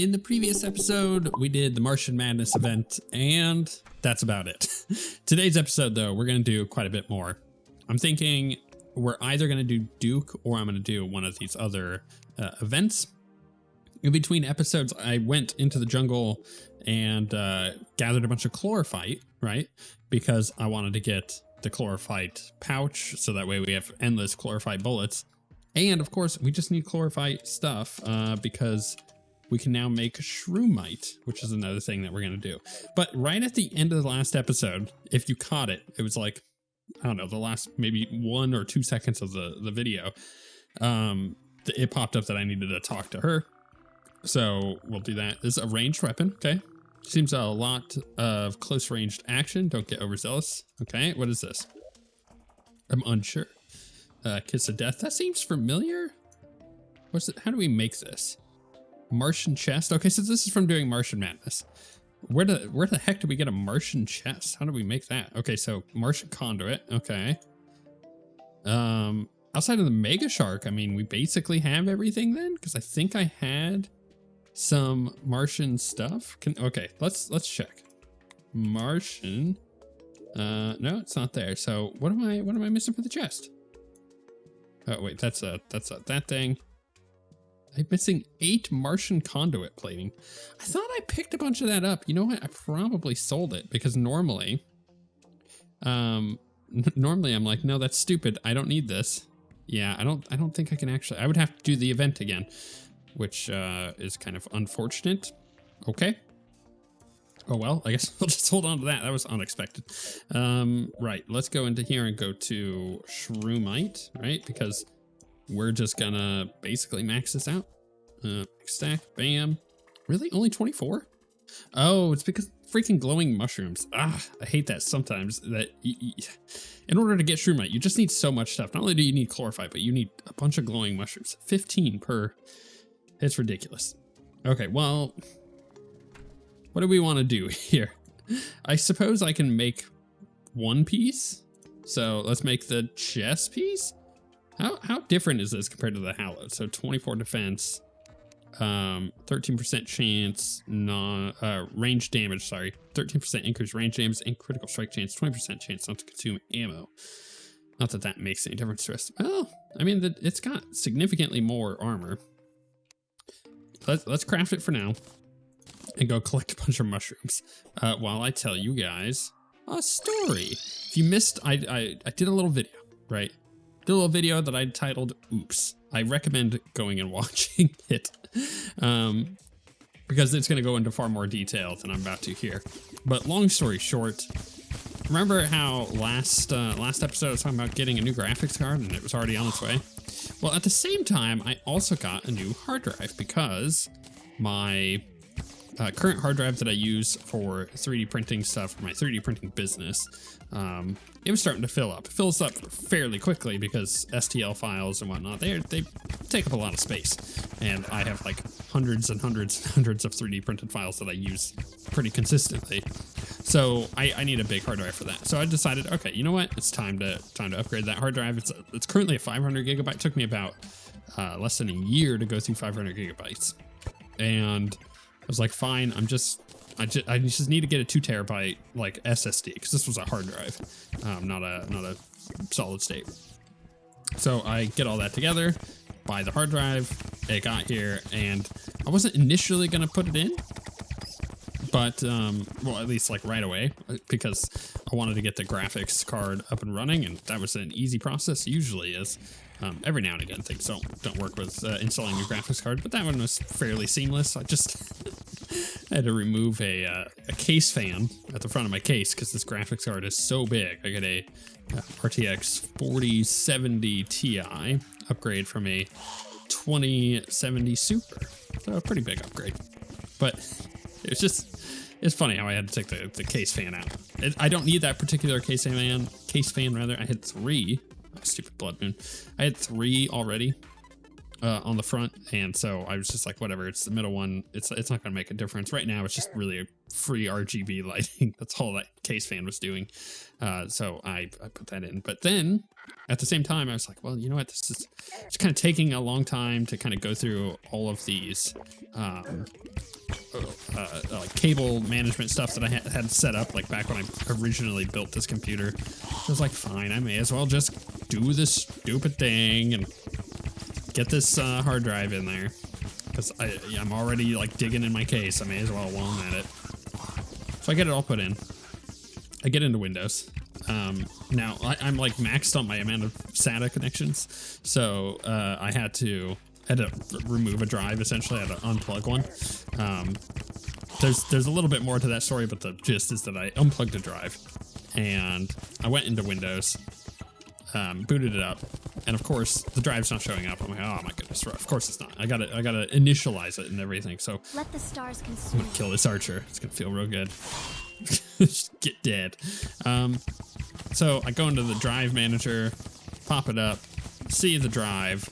In the previous episode, we did the Martian Madness event, and that's about it. Today's episode, though, we're going to do quite a bit more. I'm thinking we're either going to do Duke or I'm going to do one of these other events. In between episodes, I went into the jungle and gathered a bunch of chlorophyte, right? Because I wanted to get the chlorophyte pouch, so that way we have endless chlorophyte bullets. And of course, we just need chlorophyte stuff because we can now make shroomite, which is another thing that we're going to do. But right at the end of the last episode, if you caught it, it was like, I don't know, the last maybe 1 or 2 seconds of the video. It popped up that I needed to talk to her. So we'll do that. This is a ranged weapon, okay? Seems a lot of close ranged action. Don't get overzealous. Okay, what is this? I'm unsure. Kiss of Death. That seems familiar. What's it? How do we make this? Martian chest. Okay, so this is from doing Martian Madness. Where the heck did we get a Martian chest? How do we make that? Okay, so Martian conduit. Okay. Outside of the Mega Shark, I mean, we basically have everything then, because I think I had some Martian stuff. Okay, let's check. Martian. No, it's not there. So what am I missing for the chest? Oh wait, that's that thing. I'm missing 8 Martian conduit plating. I thought I picked a bunch of that up. You know what? I probably sold it because normally, normally I'm like, no, that's stupid. I don't need this. Yeah, I don't think I can actually. I would have to do the event again, which is kind of unfortunate. Okay. Oh well, I guess we'll just hold on to that. That was unexpected. Right, let's go into here and go to shroomite, right? Because we're just gonna basically max this out. Stack, bam. Really? Only 24? Oh, it's because freaking glowing mushrooms. Ah, I hate that sometimes. That in order to get shroomite, you just need so much stuff. Not only do you need chlorophyte, but you need a bunch of glowing mushrooms. 15 per. It's ridiculous. Okay, well, what do we want to do here? I suppose I can make one piece. So let's make the chest piece. How different is this compared to the Hallowed? So 24 defense, 13% chance, range damage, sorry. 13% increased range damage and critical strike chance, 20% chance not to consume ammo. Not that that makes any difference to us. Well, I mean, it's got significantly more armor. Let's craft it for now and go collect a bunch of mushrooms while I tell you guys a story. If you missed, I did a little video, right? Did a little video that I titled Oops. I recommend going and watching it because it's going to go into far more detail than I'm about to here. But long story short, remember how last episode I was talking about getting a new graphics card and it was already on its way? Well, at the same time, I also got a new hard drive because my current hard drive that I use for 3D printing stuff for my 3D printing business, it was starting to fill up. It fills up fairly quickly because STL files and whatnot, they take up a lot of space. And I have like hundreds and hundreds and hundreds of 3D printed files that I use pretty consistently. So I need a big hard drive for that. So I decided, okay, you know what? It's time to upgrade that hard drive. It's currently a 500 gigabyte. It took me about less than a year to go through 500 gigabytes. And I was like, fine, I just need to get a 2 terabyte like SSD because this was a hard drive, not a solid state. So I get all that together, buy the hard drive, it got here, and I wasn't initially gonna put it in, but well, at least like right away, because I wanted to get the graphics card up and running, and that was an easy process. Usually is. Every now and again, things don't work with installing a graphics card, but that one was fairly seamless. I just had to remove a case fan at the front of my case because this graphics card is so big. I got a RTX 4070 Ti upgrade from a 2070 Super, so a pretty big upgrade. But it's funny how I had to take the case fan out. I don't need that particular case fan. I had 3. Oh, stupid blood moon. I had 3 already. on the front, and so I was just like, whatever, it's the middle one, it's not gonna make a difference right now. It's just really a free RGB lighting. That's all that case fan was doing. So I put that in, but then at the same time I was like, well, you know what, it's kind of taking a long time to kind of go through all of these like cable management stuff that I had set up like back when I originally built this computer. So I was like, fine, I may as well just do this stupid thing and get this hard drive in there, because I'm already like digging in my case. I may as well while I'm at it. So I get it all put in. I get into Windows. Now I'm like maxed on my amount of SATA connections, so I had to remove a drive. Essentially, I had to unplug one. There's a little bit more to that story, but the gist is that I unplugged a drive and I went into Windows, booted it up, and of course the drive's not showing up. I'm like, oh my goodness, of course it's not. I gotta initialize it and everything. So let the stars consume. I'm gonna kill this archer. It's gonna feel real good. Get dead. So I go into the drive manager, pop it up, see the drive,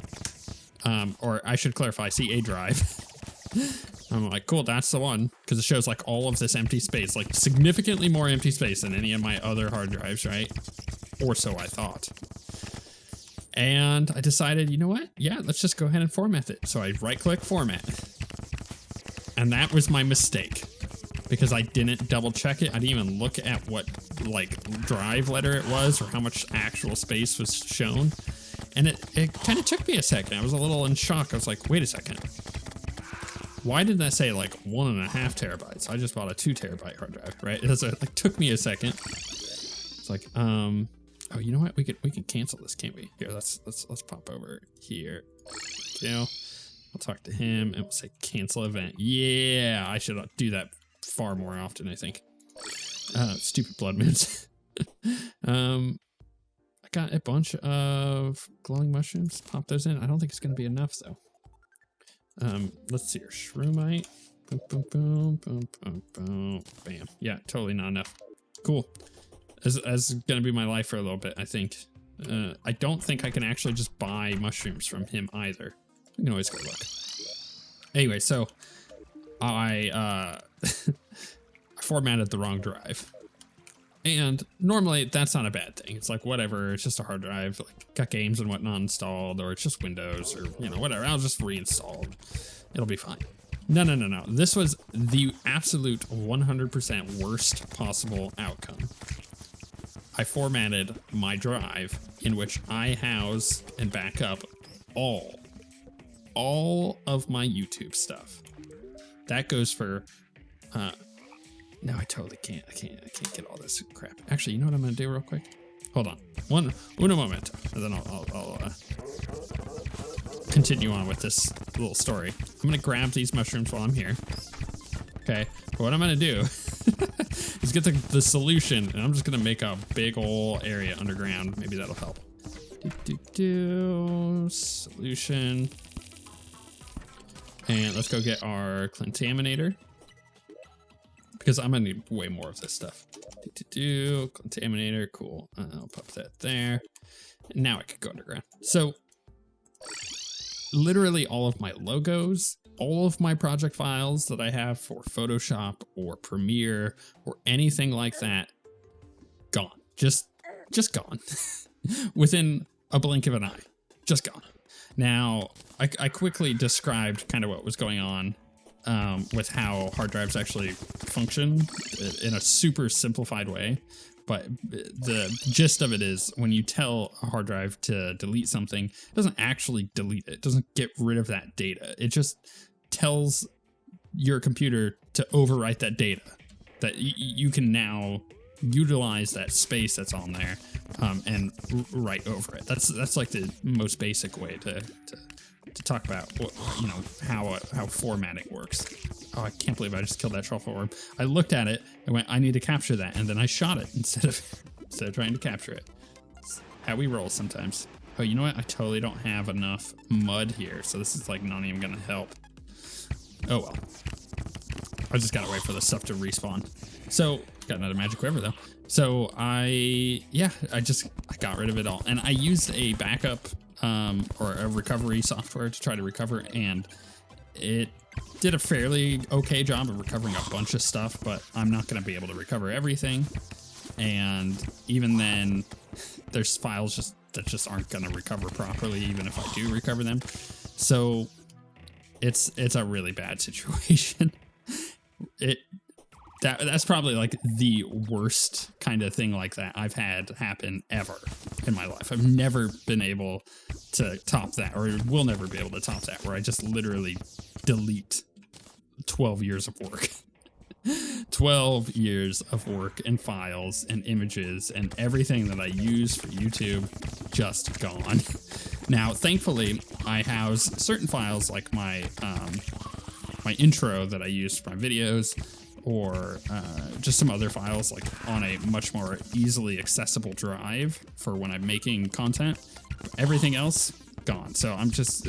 or I should clarify, see a drive. I'm like, cool, that's the one, because it shows like all of this empty space, like significantly more empty space than any of my other hard drives, right? Or so I thought. And I decided, you know what? Yeah, let's just go ahead and format it. So I right-click format. And that was my mistake, because I didn't double check it. I didn't even look at what like drive letter it was or how much actual space was shown. And it kind of took me a second. I was a little in shock. I was like, wait a second. Why did that say like 1.5 terabytes? I just bought a 2 terabyte hard drive, right? It like took me a second. It's like, oh, you know what? We can cancel this, can't we? Here, let's pop over here. I'll talk to him and we'll say cancel event. Yeah, I should do that far more often, I think. Stupid blood moons. I got a bunch of glowing mushrooms. Pop those in. I don't think it's going to be enough, though. Let's see here. Shroomite. Boom, boom, boom, boom, boom, boom. Bam. Yeah, totally not enough. Cool. That's going to be my life for a little bit, I think. I don't think I can actually just buy mushrooms from him either. We can always go look. Anyway, so I formatted the wrong drive. And normally that's not a bad thing. It's like, whatever, it's just a hard drive, like got games and whatnot installed, or it's just Windows, or whatever. I'll just reinstall. It'll be fine. No. This was the absolute 100% worst possible outcome. I formatted my drive in which I house and back up all of my YouTube stuff. That goes for no, I totally can't. I can't get all this crap. Actually, you know what I'm gonna do real quick? Hold on. Uno momento. And then I'll continue on with this little story. I'm gonna grab these mushrooms while I'm here. Okay. But what I'm gonna do is get the solution, and I'm just gonna make a big ol' area underground. Maybe that'll help. Solution. And let's go get our contaminator, because I'm gonna need way more of this stuff. Contaminator, cool. I'll pop that there. And now I can go underground. So literally all of my logos, all of my project files that I have for Photoshop or Premiere or anything like that, gone. Just gone. Within a blink of an eye. Just gone. Now, I quickly described kind of what was going on with how hard drives actually function in a super simplified way. But the gist of it is, when you tell a hard drive to delete something, it doesn't actually delete it. It doesn't get rid of that data. It just tells your computer to overwrite that data, that you can now utilize that space that's on there and write over it. That's like the most basic way to talk about what, how formatting works. Oh, I can't believe I just killed that truffle worm. I looked at it and went, I need to capture that, and then I shot it instead of trying to capture it. It's how we roll sometimes. Oh, you know what? I totally don't have enough mud here, so this is like not even gonna help. Oh well. I just gotta wait for the stuff to respawn. So, got another magic quiver though. So I got rid of it all, and I used a backup or a recovery software to try to recover, and it did a fairly okay job of recovering a bunch of stuff, but I'm not going to be able to recover everything. And even then, there's files that just aren't going to recover properly, even if I do recover them. So it's a really bad situation. That's probably like the worst kind of thing like that I've had happen ever in my life. I've never been able to top that, or will never be able to top that, where I just literally delete 12 years of work. 12 years of work and files and images and everything that I use for YouTube just gone. Now, thankfully, I house certain files like my intro that I use for my videos, or just some other files like on a much more easily accessible drive for when I'm making content. Everything else gone. So I'm just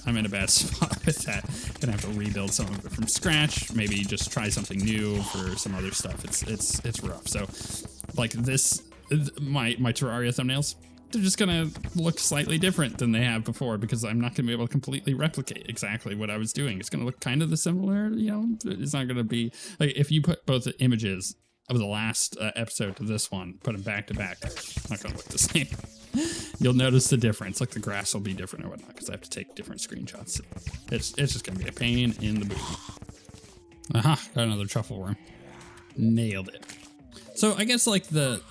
I'm in a bad spot with that. Gonna have to rebuild some of it from scratch. Maybe just try something new for some other stuff. It's rough. So like this, my Terraria thumbnails, they're just gonna look slightly different than they have before, because I'm not gonna be able to completely replicate exactly what I was doing. It's gonna look kind of the similar, you know. It's not gonna be like if you put both the images of the last episode to this one, put them back to back, it's not gonna look the same. You'll notice the difference, like the grass will be different or whatnot, because I have to take different screenshots. It's just gonna be a pain in the boot. Aha, got another truffle worm. Nailed it. So I guess like the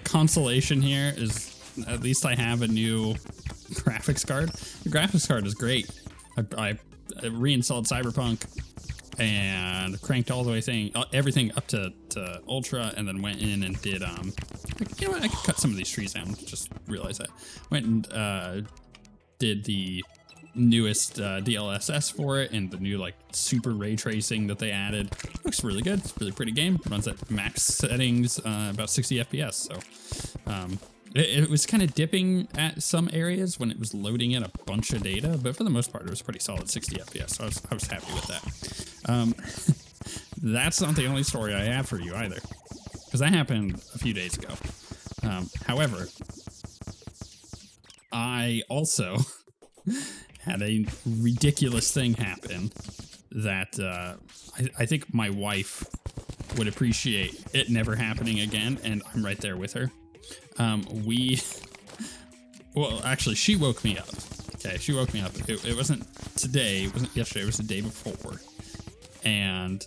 consolation here is, at least I have a new graphics card. The graphics card is great. I reinstalled Cyberpunk and cranked all the way everything up to Ultra, and then went in and did you know what, I could cut some of these trees down. Just realized that. Went and did the newest DLSS for it, and the new like super ray tracing that they added. Looks really good. It's a really pretty game. Runs at max settings, about 60 FPS. So it was kind of dipping at some areas when it was loading in a bunch of data, but for the most part, it was pretty solid 60 FPS. So I was happy with that. That's not the only story I have for you either, because that happened a few days ago. However, I also had a ridiculous thing happen that I think my wife would appreciate it never happening again, and I'm right there with her. Well, actually, she woke me up. Okay, she woke me up. It wasn't today, it wasn't yesterday, it was the day before. And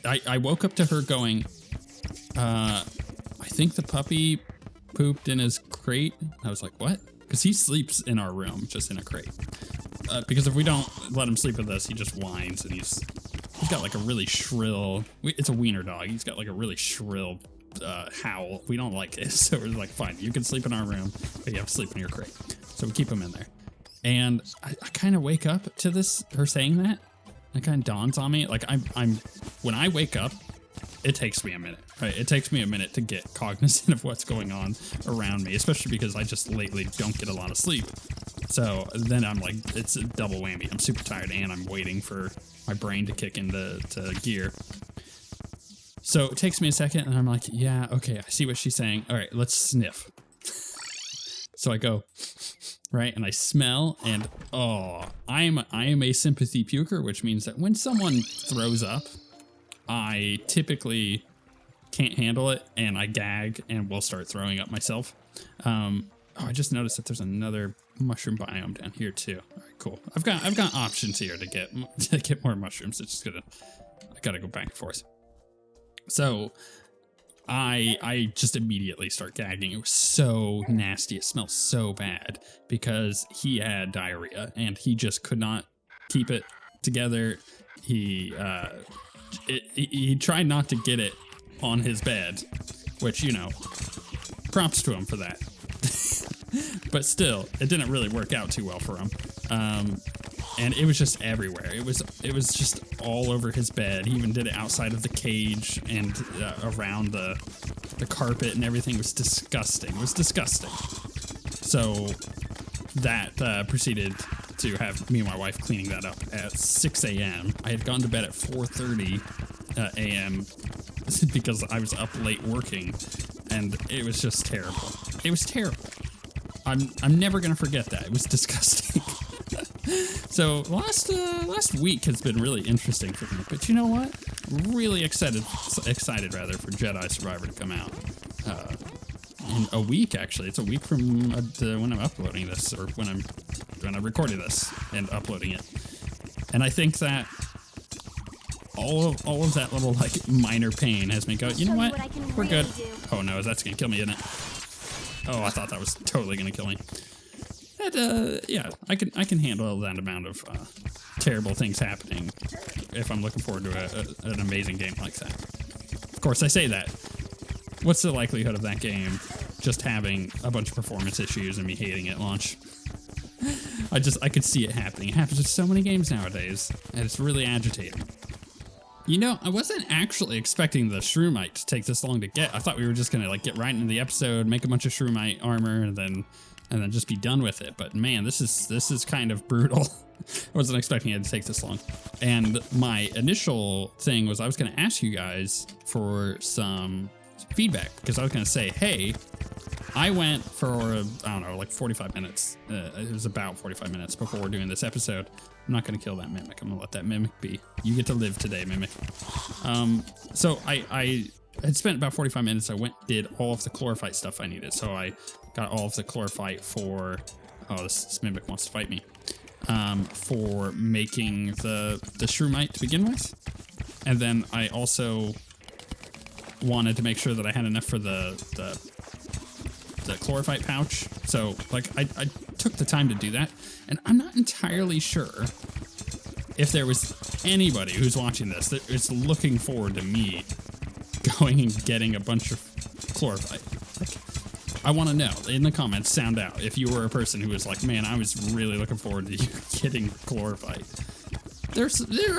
I woke up to her going, I think the puppy pooped in his crate. I was like, what? Because he sleeps in our room, just in a crate. Because if we don't let him sleep with us, he just whines, and he's got like a really shrill, it's a wiener dog. He's got like a really shrill howl. We don't like it, so we're like, fine, you can sleep in our room, but you have to sleep in your crate. So we keep him in there. And I kind of wake up to her saying that. It kind of dawns on me. Like when I wake up, it takes me a minute, right? It takes me a minute to get cognizant of what's going on around me, especially because I just lately don't get a lot of sleep. So then I'm like, it's a double whammy. I'm super tired, and I'm waiting for my brain to kick into gear. So it takes me a second, and I'm like, yeah, okay, I see what she's saying. All right, let's sniff. So I go, right, and I smell, and I am a sympathy puker, which means that when someone throws up, I typically can't handle it, and I gag and will start throwing up myself. I just noticed that there's another mushroom biome down here too. All right, cool. I've got options here to get more mushrooms. It's just I gotta go back and forth. So I just immediately start gagging. It was so nasty. It smelled so bad because he had diarrhea and he just could not keep it together. He tried not to get it on his bed, which, you know, props to him for that. But still, it didn't really work out too well for him. And it was just everywhere. It was just all over his bed. He even did it outside of the cage and around the carpet and everything. It was disgusting. It was disgusting. So that proceeded to have me and my wife cleaning that up at 6 a.m. I had gone to bed at 4:30 a.m. because I was up late working, and it was just terrible. It was terrible. I'm never gonna forget that. It was disgusting. So last week has been really interesting for me. But you know what? Really excited rather for Jedi Survivor to come out. In a week, actually. It's a week from when I'm uploading this, or when I'm recording this and uploading it. And I think that all of that little like minor pain has me go, you know what? We're good. Oh no, that's gonna kill me, isn't it? Oh, I thought that was totally gonna kill me. And yeah, I can handle that amount of terrible things happening if I'm looking forward to an amazing game like that. Of course, I say that. What's the likelihood of that game just having a bunch of performance issues and me hating it at launch? I could see it happening. It happens with so many games nowadays, and it's really agitating. You know, I wasn't actually expecting the Shroomite to take this long to get. I thought we were just gonna like get right into the episode, make a bunch of Shroomite armor, and then just be done with it. But man, this is kind of brutal. I wasn't expecting it to take this long. And my initial thing was I was gonna ask you guys for some feedback, because I was gonna say, hey, I went for, I don't know, like 45 minutes. It was about 45 minutes before doing this episode. I'm not going to kill that mimic. I'm going to let that mimic be. You get to live today, mimic. So I had spent about 45 minutes. I did all of the chlorophyte stuff I needed. So I got all of the chlorophyte for, oh, this mimic wants to fight me, for making the Shroomite to begin with. And then I also wanted to make sure that I had enough for the chlorophyte pouch. So like I took the time to do that, and I'm not entirely sure if there was anybody who's watching this that is looking forward to me going and getting a bunch of chlorophyte. Like, I want to know in the comments, sound out if you were a person who was like, man, I was really looking forward to you getting chlorophyte. There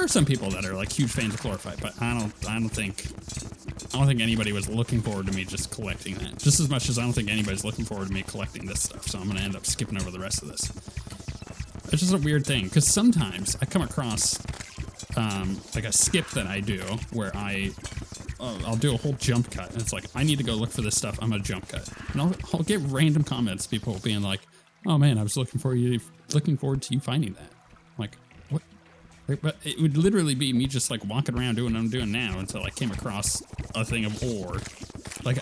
are some people that are like huge fans of chlorophyte, but I don't think anybody was looking forward to me just collecting that. Just as much as I don't think anybody's looking forward to me collecting this stuff. So I'm going to end up skipping over the rest of this. It's just a weird thing, because sometimes I come across like a skip that I do where I'll do a whole jump cut. And it's like, I need to go look for this stuff. I'm going to jump cut. And I'll get random comments, people being like, oh man, I was looking forward to you finding that. I'm like, what? But it would literally be me just like walking around doing what I'm doing now until I came across a thing of ore. Like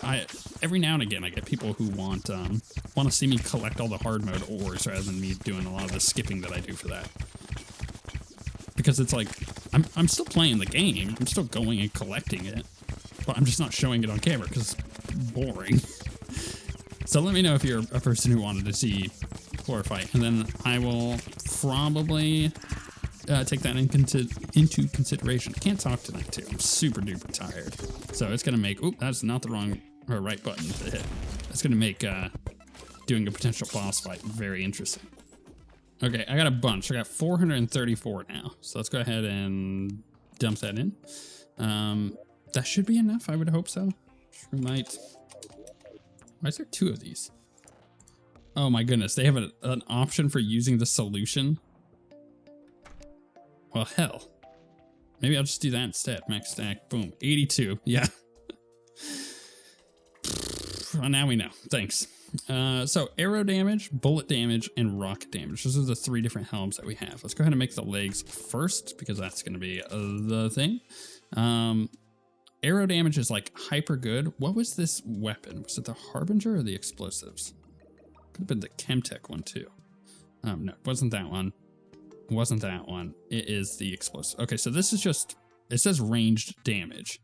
every now and again I get people who want to see me collect all the hard mode ores rather than me doing a lot of the skipping that I do for that. Because it's like I'm still playing the game, I'm still going and collecting it, but I'm just not showing it on camera because it's boring. So let me know if you're a person who wanted to see chlorophyte, and then I will probably take that into consideration. I can't talk tonight too. I'm super duper tired. So it's gonna make, oop, that's not the wrong or right button to hit. That's gonna make doing a potential boss fight very interesting. Okay, I got a bunch. I got 434 now. So let's go ahead and dump that in. That should be enough. I would hope so. Shroomite. Why is there two of these? Oh my goodness, they have an option for using the solution. Well, hell. Maybe I'll just do that instead. Max stack. Boom. 82. Yeah. Well, now we know. Thanks. So arrow damage, bullet damage, and rocket damage. Those are the three different helms that we have. Let's go ahead and make the legs first, because that's going to be the thing. Arrow damage is like hyper good. What was this weapon? Was it the Harbinger or the explosives? Could have been the Chemtech one too. No, it wasn't that one. Wasn't that one. It is the explosive. Okay, so this is just, it says ranged damage.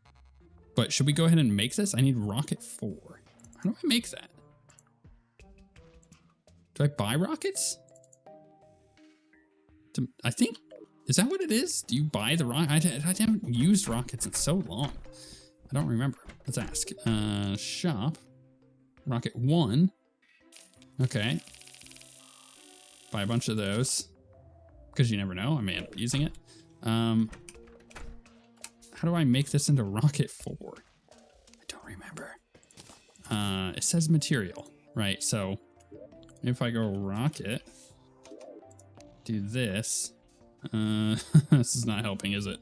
But should we go ahead and make this? I need rocket 4. How do I make that? Do I buy rockets? I think, is that what it is? Do you buy the rocket? I haven't used rockets in so long. I don't remember. Let's ask. Shop. Rocket 1. Okay. Buy a bunch of those. Because you never know, I may end up using it. How do I make this into rocket 4? I don't remember. It says material, right? So if I go rocket, do this. This is not helping, is it?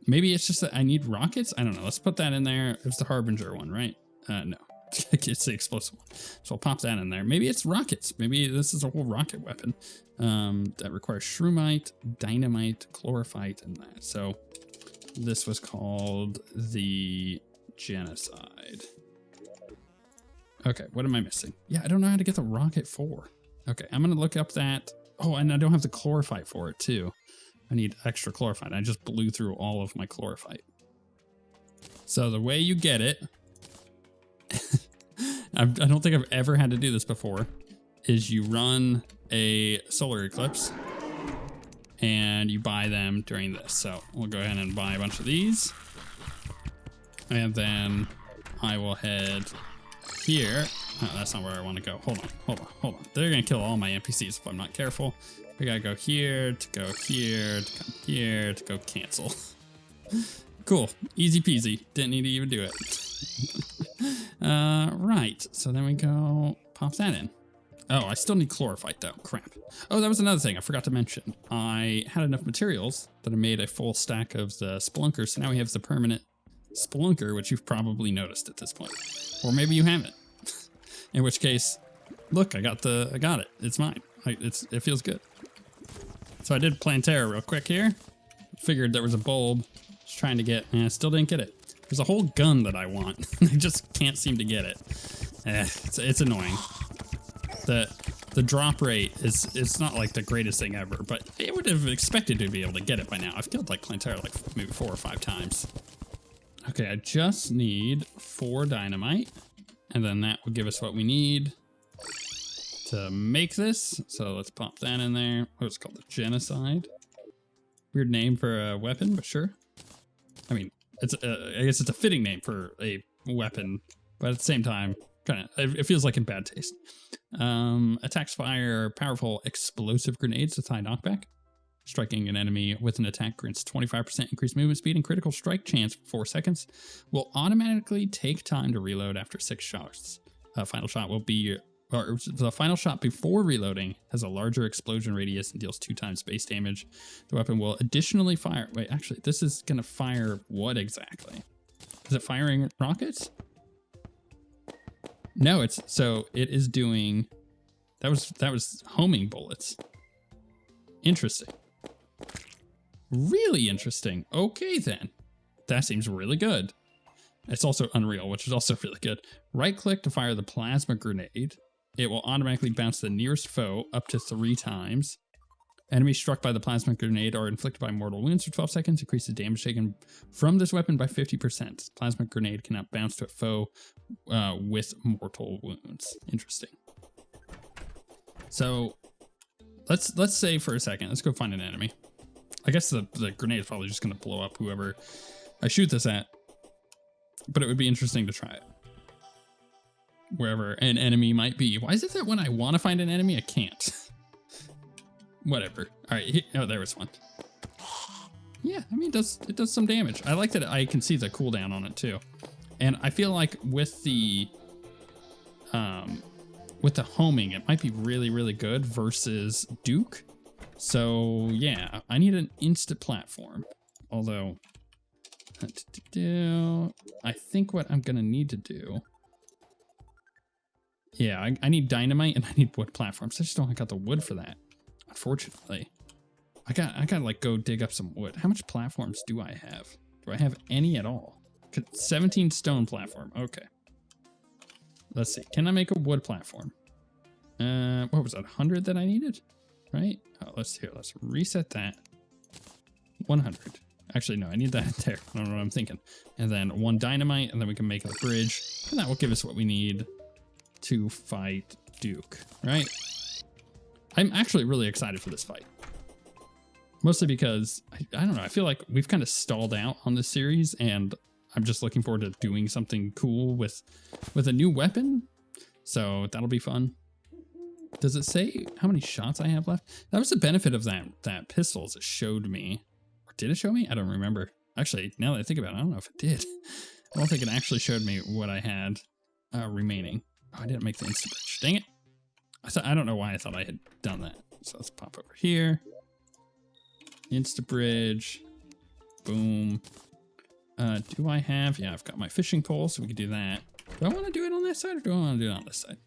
Maybe it's just that I need rockets? I don't know. Let's put that in there. It was the Harbinger one, right? No. It's the explosive one. So I'll pop that in there. Maybe it's rockets. Maybe this is a whole rocket weapon that requires shroomite, dynamite, chlorophyte, and that. So this was called the genocide. Okay, what am I missing? Yeah, I don't know how to get the rocket 4. Okay, I'm going to look up that. Oh, and I don't have the chlorophyte for it, too. I need extra chlorophyte. I just blew through all of my chlorophyte. So the way you get it, I don't think I've ever had to do this before, is you run a solar eclipse and you buy them during this. So we'll go ahead and buy a bunch of these. And then I will head here. Oh, that's not where I want to go. Hold on. They're going to kill all my NPCs if I'm not careful. We got to go here, to go here, to come here, to go cancel. Cool. Easy peasy. Didn't need to even do it. Right. So then we go pop that in. Oh, I still need chlorophyte though. Crap. Oh, that was another thing I forgot to mention. I had enough materials that I made a full stack of the spelunker. So now we have the permanent spelunker, which you've probably noticed at this point. Or maybe you haven't. In which case, look, I got it. It's mine. It feels good. So I did Plantera real quick here. Figured there was a bulb. Just trying to get, still didn't get it. There's a whole gun that I want. I just can't seem to get it. It's annoying. The drop rate it's not like the greatest thing ever, but I would have expected to be able to get it by now. I've killed like Plantera like maybe 4 or 5 times. Okay, I just need 4 dynamite, and then that will give us what we need to make this. So let's pop that in there. Oh, it's called the genocide. Weird name for a weapon, but sure. I mean, I guess it's a fitting name for a weapon, but at the same time, it feels like in bad taste. Attacks fire powerful explosive grenades with high knockback. Striking an enemy with an attack grants 25% increased movement speed and critical strike chance for 4 seconds. Will automatically take time to reload after 6 shots. Final shot will be, or the final shot before reloading has a larger explosion radius and deals 2 times base damage. The weapon will additionally fire. Wait, actually, this is gonna fire what exactly? Is it firing rockets? No, it is doing. That was homing bullets. Interesting. Really interesting. Okay, then. That seems really good. It's also Unreal, which is also really good. Right click to fire the plasma grenade. It will automatically bounce the nearest foe up to 3 times. Enemies struck by the plasma grenade are inflicted by mortal wounds for 12 seconds. Increases damage taken from this weapon by 50%. Plasma grenade cannot bounce to a foe with mortal wounds. Interesting. So let's say for a second, let's go find an enemy. I guess the grenade is probably just going to blow up whoever I shoot this at. But it would be interesting to try it. Wherever an enemy might be. Why is it that when I want to find an enemy, I can't? Whatever. All right. Oh, there was one. Yeah, I mean, it does some damage. I like that I can see the cooldown on it too. And I feel like with the homing, it might be really, really good versus Duke. So yeah, I need an instant platform. Although, I think what I'm gonna need to do. Yeah, I need dynamite and I need wood platforms. I just don't got the wood for that. Unfortunately, I gotta like go dig up some wood. How much platforms do I have? Do I have any at all? 17 stone platform. Okay. Let's see. Can I make a wood platform? What was that? 100 that I needed, right? Oh, let's reset that. 100. Actually, no, I need that there. I don't know what I'm thinking. And then 1 dynamite, and then we can make a bridge, and that will give us what we need to fight Duke, right? I'm actually really excited for this fight. Mostly because, I don't know, I feel like we've kind of stalled out on this series, and I'm just looking forward to doing something cool with a new weapon. So that'll be fun. Does it say how many shots I have left? That was the benefit of that pistol, is it showed me. Or did it show me? I don't remember. Actually, now that I think about it, I don't know if it did. I don't think it actually showed me what I had remaining. Oh, I didn't make the instant bridge. Dang it. I don't know why I thought I had done that. So let's pop over here. Insta bridge. Boom. Do I have? Yeah, I've got my fishing pole, so we can do that. Do I want to do it on this side or do I want to do it on this side?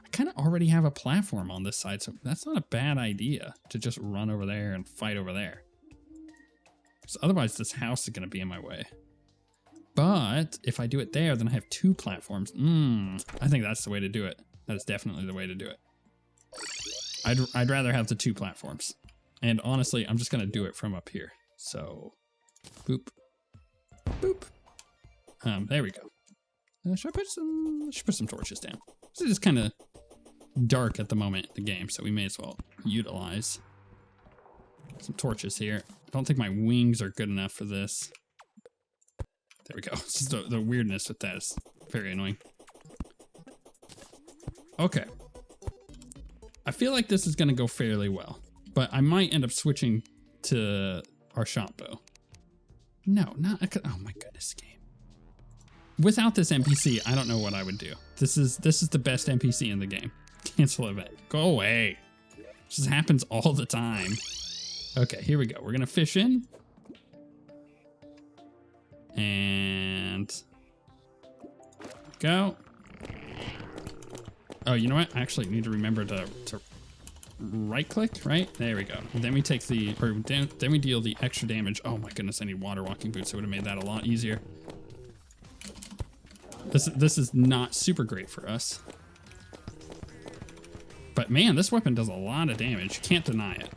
I kind of already have a platform on this side, so that's not a bad idea to just run over there and fight over there. Because otherwise this house is going to be in my way. But if I do it there, then I have 2 platforms. I think that's the way to do it. That is definitely the way to do it. I'd rather have the 2 platforms. And honestly, I'm just going to do it from up here. So, boop, boop. There we go. Should I put some torches down? This is kind of dark at the moment in the game, so we may as well utilize some torches here. I don't think my wings are good enough for this. There we go. This is the weirdness with that is very annoying. Okay. I feel like this is going to go fairly well, but I might end up switching to our shot bow. No, not. Oh my goodness, game. Without this NPC, I don't know what I would do. This is the best NPC in the game. Cancel event. Go away. This just happens all the time. Okay, here we go. We're gonna fish in. And go. Oh, you know what? I actually need to remember to right click, right? There we go. And then we take then we deal the extra damage. Oh my goodness, I need water walking boots. I would have made that a lot easier. This is not super great for us. But man, this weapon does a lot of damage. You can't deny it,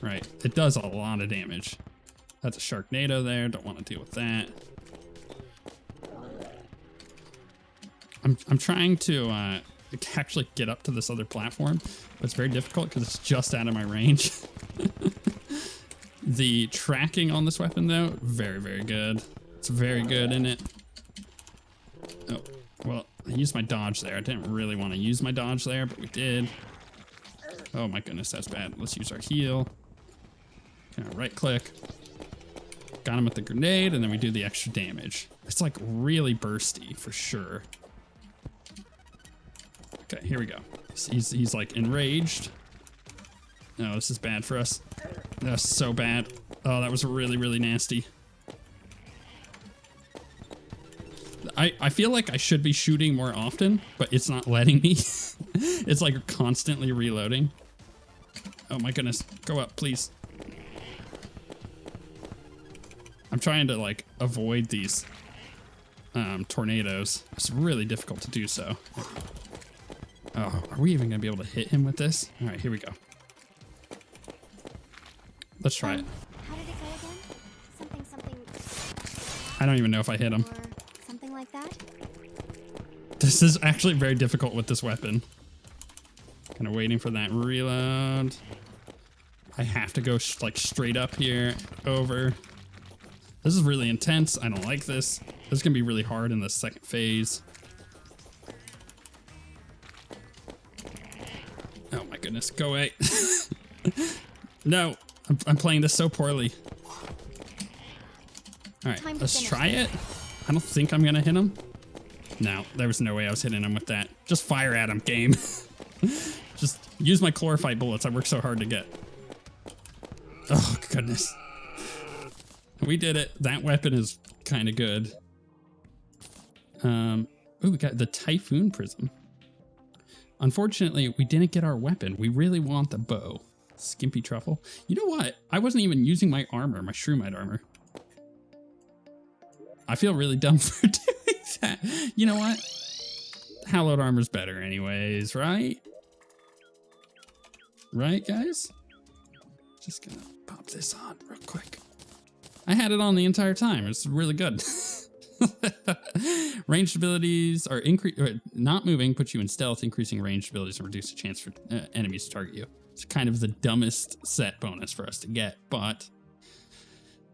right? It does a lot of damage. That's a Sharknado there. Don't want to deal with that. I'm trying to actually get up to this other platform, but it's very difficult because it's just out of my range. The tracking on this weapon, though, very, very good. It's very good in it. Oh, well, I used my dodge there. I didn't really want to use my dodge there, but we did. Oh my goodness, that's bad. Let's use our heal. Kind of right click. Got him with the grenade, and then we do the extra damage. It's like really bursty for sure. Okay, here we go. He's like enraged. No, this is bad for us. That's so bad. Oh, that was really, really nasty. I feel like I should be shooting more often, but it's not letting me. It's like constantly reloading. Oh my goodness. Go up, please. I'm trying to like avoid these tornadoes. It's really difficult to do so. Oh, are we even gonna be able to hit him with this? All right, here we go. Let's try it. How did it go again? Something. I don't even know if I hit him. Or something like that? This is actually very difficult with this weapon. Kind of waiting for that reload. I have to go like straight up here, over. This is really intense. I don't like this. This is gonna be really hard in the second phase. Oh my goodness, go away. No, I'm playing this so poorly. All right, let's try it. I don't think I'm gonna hit him. No, there was no way I was hitting him with that. Just fire at him, game. Just use my chlorophyte bullets I worked so hard to get. Oh goodness. We did it. That weapon is kind of good. Oh, we got the Typhoon Prism. Unfortunately, we didn't get our weapon. We really want the bow. Skimpy Truffle. You know what? I wasn't even using my armor, my Shroomite armor. I feel really dumb for doing that. You know what? Hallowed armor's better anyways, right? Right, guys? Just gonna pop this on real quick. I had it on the entire time. It's really good. Ranged abilities are not moving puts you in stealth, increasing ranged abilities and reduce the chance for enemies to target you. It's kind of the dumbest set bonus for us to get, but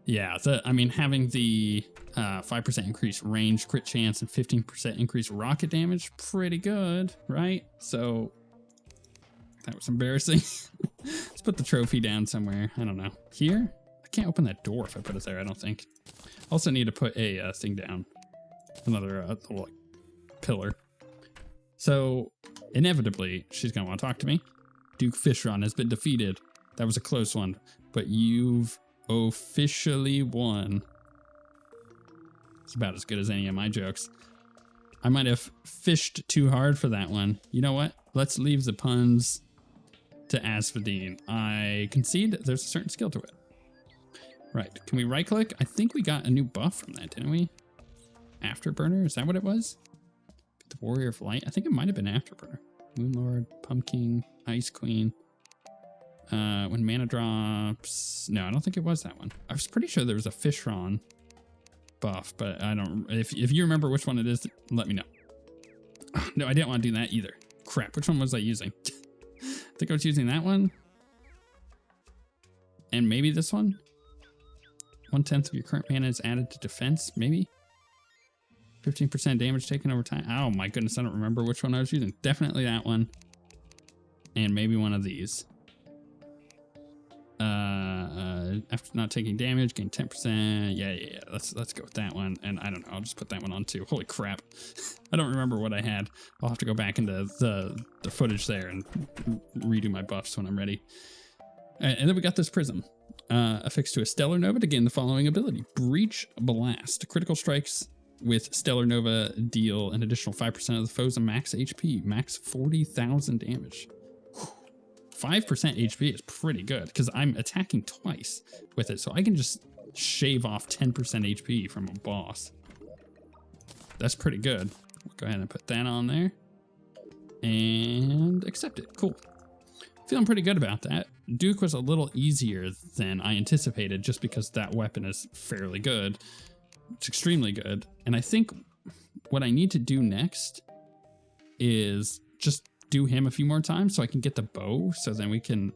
yeah, I mean, having the 5% increased range crit chance and 15% increased rocket damage, pretty good, right? So that was embarrassing. Let's put the trophy down somewhere. I don't know. Here? I can't open that door if I put it there, I don't think. Also need to put a thing down. Another little like, pillar. So, inevitably, she's going to want to talk to me. Duke Fishron has been defeated. That was a close one. But you've officially won. It's about as good as any of my jokes. I might have fished too hard for that one. You know what? Let's leave the puns to Asphodine. I concede there's a certain skill to it. Right. Can we right click? I think we got a new buff from that, didn't we? Afterburner? Is that what it was? The Warrior of Light? I think it might have been Afterburner. Moonlord, Pumpkin, Ice Queen. When mana drops... No, I don't think it was that one. I was pretty sure there was a Fishron buff, but I don't... If you remember which one it is, let me know. Oh, no, I didn't want to do that either. Crap, which one was I using? I think I was using that one. And maybe this one? 1/10 of your current mana is added to defense, maybe? 15% damage taken over time. Oh my goodness, I don't remember which one I was using. Definitely that one. And maybe one of these. After not taking damage, gain 10%. Yeah. Let's go with that one. And I don't know, I'll just put that one on too. Holy crap. I don't remember what I had. I'll have to go back into the footage there and redo my buffs when I'm ready. And then we got this prism. Affixed to a Stellar Nova to gain the following ability. Breach Blast. Critical strikes with Stellar Nova deal an additional 5% of the foe's max HP. Max 40,000 damage. 5% HP is pretty good because I'm attacking twice with it. So I can just shave off 10% HP from a boss. That's pretty good. We'll go ahead and put that on there. And accept it. Cool. Feeling pretty good about that. Duke was a little easier than I anticipated just because that weapon is fairly good. It's extremely good. And I think what I need to do next is just do him a few more times so I can get the bow. So then we can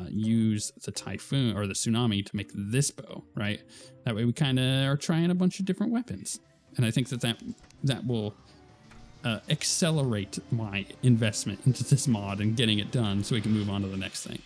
use the Typhoon or the Tsunami to make this bow, right? That way we kind of are trying a bunch of different weapons. And I think that will accelerate my investment into this mod and getting it done so we can move on to the next thing.